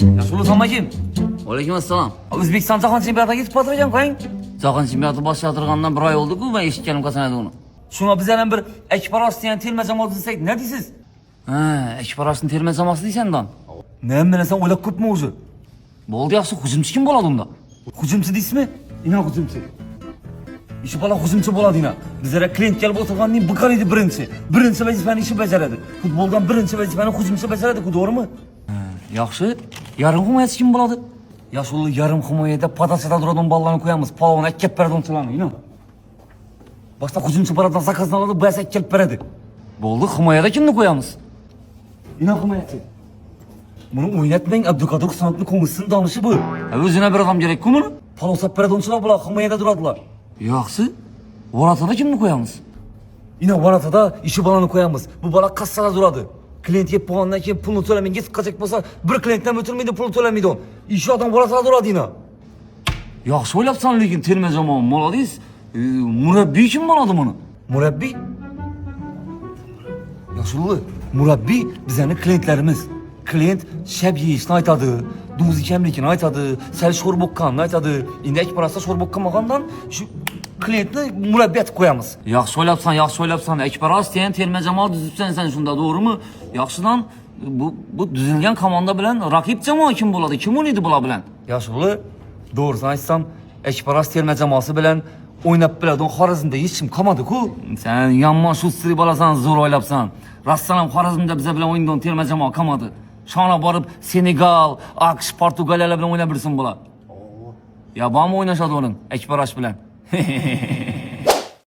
Yaşlı Samba kim? Aleykümselam. O'zbekiston Jahon chempionatiga yetib borgan qo'ying. Jahon chempionati boshlantirgandan bir oy oldu-ku ben eshitganim qasanadı onu. Shunga biz ham bir ekipaj degan terma jamoa tuzsak, ne deysiz? Ha, ekipajning terma jamoasi deysan-dan. Ne bilasan, o'ylab ko'pmi o'zi? Bo'ldi, yaxshi, hujumchi kim bo'ladi unda? Hujumchi deysizmi? Ina hujumchi. İşi bala hücumcu bo'ladi ina. Bizlere klient kelib o'tirganning bu qaraydi birinchi. Birinchi vazifani ishi bajaradi. Futboldan birinchi vazifani hücumchi bajaradi-ku, to'g'rimi? Yaxshi. Yarim himoyachi kim bo'ladi? Yaşlı yarım himoyada padasada duradigan bolalarni qo'yamiz. Palon akkab beradi ularni, ina. Boshqa hücumchi boladan zakazini oladi, bu esa kelib beradi. Bo'ldi, himoyada kimni qo'yamiz? Ina himoyachi. Buni o'ynatmang, Abduqodir Husanovning ko'ngilsiz donishi bu. O'zina bir odam kerak-ku buni. Palosab beradi bular himoyada duradilar. Yaxshi. Varatada kimni qo'yamiz? Ina varatada ishi bolani qo'yamiz. Bu bola kassada duradi. Klient yeb bo'lgandan keyin pulni to'lamaysiz, qachak bo'lsa, bir klientdan o'tirmaydi, pul to'lamaydi. Ishi odam varatada duradi ina. Yaxshi o'ylabsan, lekin terma jamoa molodis. Murabbiy kim bo'ladi buni? Murabbiy? Yaşlı murabbiy bizning klientlarimiz. Klient shab yeyishni aytadi, duz ekanligini aytadi, sal sho'r bo'qqanini aytadi. Endi ekipajda sho'r bo'qqanmagandan shu klientni murabbiy etib qo'yamiz. Yaxshi o'ylabsan. Ekipaj degan terma jamoa tuzibsan sen shunda, to'g'rimi? Yaxshidan bu tuzilgan komanda bilan raqib jamoa kim bo'ladi? Kim o'ynaydi bular bilan? Yaşlı doğrusunu aytsam, ekipaj terma jamoasi bilan o'ynab biladigan Xorazmda hech kim qolmadi-ku. Sen yomon shustri bo'lasan, zo'r o'ylabsan. Rassalam Xorazmda biza bilan o'ynaydigan terma jamoa qolmadi. Shona borib Senegal, AQSh, Portugaliyalar bilan o'ynab birsin bular. Ya bormi o'ynashadi uning ekipaj bilan?